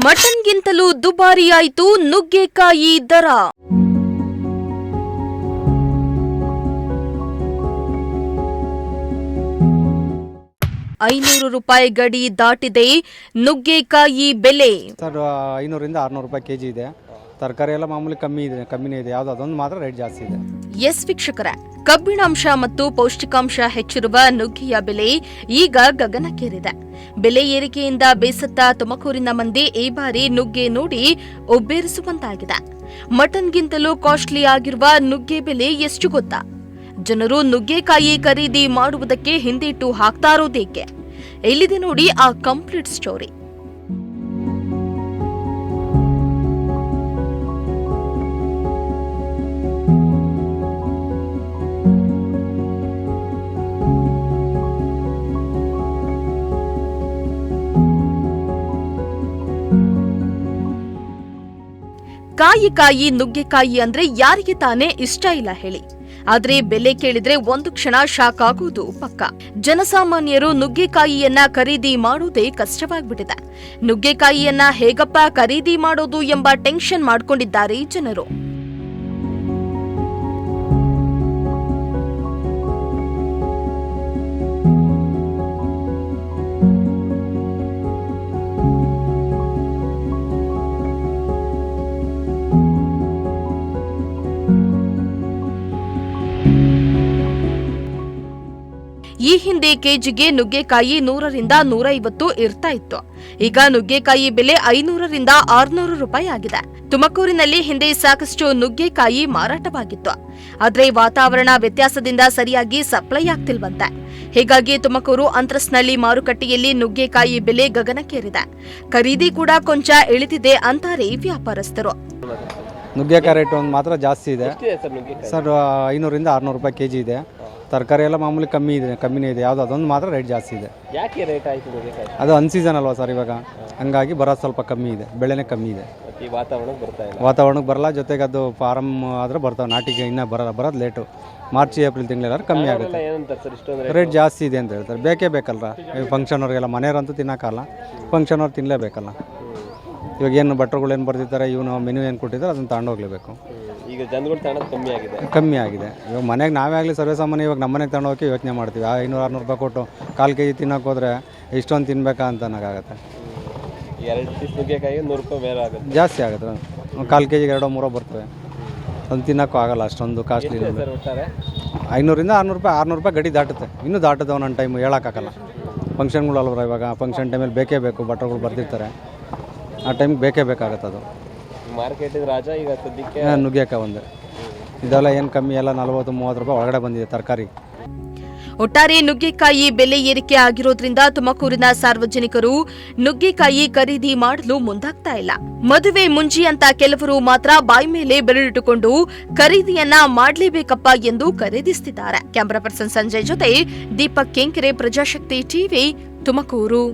ಮಟನ್ಗಿಂತಲೂ ದುಬಾರಿಯಾಯಿತು ನುಗ್ಗೆಕಾಯಿ ದರ. 500 ರೂಪಾಯಿ ಗಡಿ ದಾಟಿದೆ ನುಗ್ಗೆಕಾಯಿ ಬೆಲೆ. ಸರ್ 500ರಿಂದ 600 ರೂಪಾಯಿ ಕೆಜಿ ಇದೆ. ತರಕಾರಿ ಎಲ್ಲ ಮಾಮೂಲಿ ಕಮ್ಮಿನೇ ಇದೆ. ಯಾವ್ದು ಅದೊಂದು ಮಾತ್ರ ರೇಟ್ ಜಾಸ್ತಿ ಇದೆ. ಎಸ್ ವೀಕ್ಷಕರೇ, ಕಬ್ಬಿಣಾಂಶ ಮತ್ತು ಪೌಷ್ಟಿಕಾಂಶ ಹೆಚ್ಚಿರುವ ನುಗ್ಗೆಯ ಬೆಲೆ ಈಗ ಗಗನಕ್ಕೇರಿದೆ. ಬೆಲೆ ಏರಿಕೆಯಿಂದ ಬೇಸತ್ತ ತುಮಕೂರಿನ ಮಂದಿ ಈ ಬಾರಿ ನುಗ್ಗೆ ನೋಡಿ ಒಬ್ಬೇರಿಸುವಂತಾಗಿದೆ. ಮಟನ್ಗಿಂತಲೂ ಕಾಸ್ಟ್ಲಿ ಆಗಿರುವ ನುಗ್ಗೆ ಬೆಲೆ ಎಷ್ಟು ಗೊತ್ತಾ? ಜನರು ನುಗ್ಗೆಕಾಯಿ ಖರೀದಿ ಮಾಡುವುದಕ್ಕೆ ಹಿಂದೇಟು ಹಾಕ್ತಾ ಇರೋದೇಕೆ? ಇಲ್ಲಿದೆ ನೋಡಿ ಆ ಕಂಪ್ಲೀಟ್ ಸ್ಟೋರಿ. ಕಾಯಿ ನುಗ್ಗೆಕಾಯಿ ಅಂದ್ರೆ ಯಾರಿಗೆ ತಾನೇ ಇಷ್ಟ ಇಲ್ಲ ಹೇಳಿ? ಆದ್ರೆ ಬೆಲೆ ಕೇಳಿದ್ರೆ ಒಂದು ಕ್ಷಣ ಶಾಕ್ ಆಗುವುದು ಪಕ್ಕ. ಜನಸಾಮಾನ್ಯರು ನುಗ್ಗೆಕಾಯಿಯನ್ನ ಖರೀದಿ ಮಾಡೋದೇ ಕಷ್ಟವಾಗ್ಬಿಟ್ಟಿದೆ. ನುಗ್ಗೆಕಾಯಿಯನ್ನ ಹೇಗಪ್ಪ ಖರೀದಿ ಮಾಡೋದು ಎಂಬ ಟೆನ್ಷನ್ ಮಾಡ್ಕೊಂಡಿದ್ದಾರೆ ಜನರು. ಈ ಹಿಂದೆ ಕೆಜಿಗೆ ನುಗ್ಗೆಕಾಯಿ 100ರಿಂದ 150 ಇರ್ತಾ ಇತ್ತು. ಈಗ ನುಗ್ಗೆಕಾಯಿ ಬೆಲೆ 500ರಿಂದ 600 ರೂಪಾಯಿ ಆಗಿದೆ. ತುಮಕೂರಿನಲ್ಲಿ ಹಿಂದೆ ಸಾಕಷ್ಟು ನುಗ್ಗೆಕಾಯಿ ಮಾರಾಟವಾಗಿತ್ತು. ಆದ್ರೆ ವಾತಾವರಣ ವ್ಯತ್ಯಾಸದಿಂದ ಸರಿಯಾಗಿ ಸಪ್ಲೈ ಆಗ್ತಿಲ್ವಂತೆ. ಹೀಗಾಗಿ ತುಮಕೂರು ಅಂತ್ರಸ್ನಳ್ಳಿ ಮಾರುಕಟ್ಟೆಯಲ್ಲಿ ನುಗ್ಗೆಕಾಯಿ ಬೆಲೆ ಗಗನಕ್ಕೇರಿದೆ. ಖರೀದಿ ಕೂಡ ಕೊಂಚ ಇಳಿದಿದೆ ಅಂತಾರೆ ವ್ಯಾಪಾರಸ್ಥರು. ನುಗ್ಗೆಕಾಯಿ ರೇಟ್ ಒಂದು ಮಾತ್ರ ಜಾಸ್ತಿ ಇದೆ ಸರ್. 500ರಿಂದ 600 ರೂಪಾಯಿ ಕೆಜಿ ಇದೆ. ತರಕಾರಿ ಎಲ್ಲ ಮಾಮೂಲಿ ಕಮ್ಮಿನೇ ಇದೆ. ಯಾವ್ದು ಅದೊಂದು ಮಾತ್ರ ರೇಟ್ ಜಾಸ್ತಿ ಇದೆ. ಯಾಕೆ ರೇಟ್ ಆಯ್ತು ನುಗ್ಗೆಕಾಯಿ? ಅದು ಅನ್ಸೀಸನ್ ಅಲ್ವಾ ಸರ್ ಇವಾಗ, ಹಂಗಾಗಿ ಬರೋದು ಸ್ವಲ್ಪ ಕಮ್ಮಿ ಇದೆ. ಬೆಳೆನೇ ಕಮ್ಮಿ ಇದೆ. ಈ ವಾತಾವರಣಕ್ಕೆ ಬರಲ್ಲ. ಜೊತೆಗೆ ಅದು ಫಾರಮ್ ಆದ್ರೆ ಬರ್ತಾವೆ, ನಾಟಿಗೆ ಇನ್ನೂ ಬರೋದು ಲೇಟು. ಮಾರ್ಚ್ ಏಪ್ರಿಲ್ ತಿಂಗಳಾದ್ರೆ ಕಮ್ಮಿ ಆಗುತ್ತೆ. ರೇಟ್ ಜಾಸ್ತಿ ಇದೆ ಅಂತ ಹೇಳ್ತಾರೆ. ಬೇಕೇ ಬೇಕಲ್ರ ಫಂಕ್ಷನ್ ಅವ್ರಿಗೆಲ್ಲ. ಮನೆಯವ್ರಂತೂ ತಿನ್ನೋಕ್ಕಲ್ಲ, ಫಂಕ್ಷನ್ ಅವ್ರು ತಿನ್ನಲೇಬೇಕಲ್ಲ. ಇವಾಗ ಏನು ಭಟ್ರುಗಳು ಏನು ಬರ್ತಿರ್ತಾರೆ, ಇವನು ಮೆನು ಏನು ಕೊಟ್ಟಿದ್ದಾರೆ ಅದನ್ನು ತಗೊಂಡೋಗ್ಲೇಬೇಕು. ಈಗ ಜನಗಳು ತಗೊಳ್ಳೋದು ಕಮ್ಮಿ ಆಗಿದೆ. ಇವಾಗ ಮನೆಗೆ ನಾವೇ ಆಗಲಿ ಸರ್ವೇಸಾಮಾನ್ಯ ಇವಾಗ ನಮ್ಮ ಮನೆಗೆ ತಗೊಂಡೋಗಿ ಯೋಚನೆ ಮಾಡ್ತೀವಿ. 500-600 ರೂಪಾಯಿ ಕೊಟ್ಟು 1/4 ಕೆಜಿ ತಿನ್ನೋಕೆ ಹೋದರೆ ಇಷ್ಟೊಂದು ತಿನ್ಬೇಕಾ ಅಂತ ಅನ್ನೋಕ್ಕಾಗತ್ತೆ. 2 ಪೀಸ್ ನುಗ್ಗೆಕಾಯಿ 100 ರೂಪಾಯಿ ಮೇಲೆ ಆಗುತ್ತೆ, ಜಾಸ್ತಿ ಆಗುತ್ತೆ. 1/4 ಕೆಜಿಗೆ 2-3 ಬರ್ತವೆ. ಅದು ತಿನ್ನೋಕ್ಕೂ ಆಗಲ್ಲ, ಅಷ್ಟೊಂದು ಕಾಸ್ಟ್ಲಿ. 500ರಿಂದ 600 ರೂಪಾಯಿ ಗಡಿ ದಾಟುತ್ತೆ. ಇನ್ನೂ ದಾಟುತ್ತೆ ಒಂದೊಂದು ಟೈಮು, ಹೇಳೋಕ್ಕಾಗಲ್ಲ. ಫಂಕ್ಷನ್ಗಳಲ್ವ ಇವಾಗ, ಫಂಕ್ಷನ್ ಟೈಮಲ್ಲಿ ಬೇಕೇ ಬೇಕು. ಭಟ್ರುಗಳು ಬರ್ತಿರ್ತಾರೆ, ಆ ಟೈಮಿಗೆ ಬೇಕೇ ಬೇಕಾಗುತ್ತೆ. ಅದು ಮಾರ್ಕೆಟ್ ರಾಜ ಈಗ ಸದ್ಯಕ್ಕೆ ನುಗ್ಗೆಕಾಯಿ ಒಂದೇ. ಇದೆಲ್ಲ ಏನು ಕಮ್ಮಿ, ಎಲ್ಲ 40-30 ರೂಪಾಯಿ ಒಳಗಡೆ ಬಂದಿದೆ ತರಕಾರಿ. ಒಟ್ಟಾರೆ ನುಗ್ಗೆಕಾಯಿ ಬೆಲೆ ಏರಿಕೆ ಆಗಿರೋದ್ರಿಂದ ತುಮಕೂರಿನ ಸಾರ್ವಜನಿಕರು ನುಗ್ಗೆಕಾಯಿ ಖರೀದಿ ಮಾಡಲು ಮುಂದಾಗ್ತಾ ಇಲ್ಲ. ಮದುವೆ ಮುಂಜಿ ಅಂತ ಕೆಲವರು ಮಾತ್ರ ಬಾಯಿ ಮೇಲೆ ಬೆರಳಿಟ್ಟುಕೊಂಡು ಖರೀದಿಯನ್ನ ಮಾಡಲೇಬೇಕಪ್ಪ ಎಂದು ಖರೀದಿಸುತ್ತಿದ್ದಾರೆ. ಕ್ಯಾಮರಾ ಪರ್ಸನ್ ಸಂಜಯ್ ಜೊತೆ ದೀಪಕ್ ಕೆಂಕೆರೆ, ಪ್ರಜಾಶಕ್ತಿ ಟಿವಿ, ತುಮಕೂರು.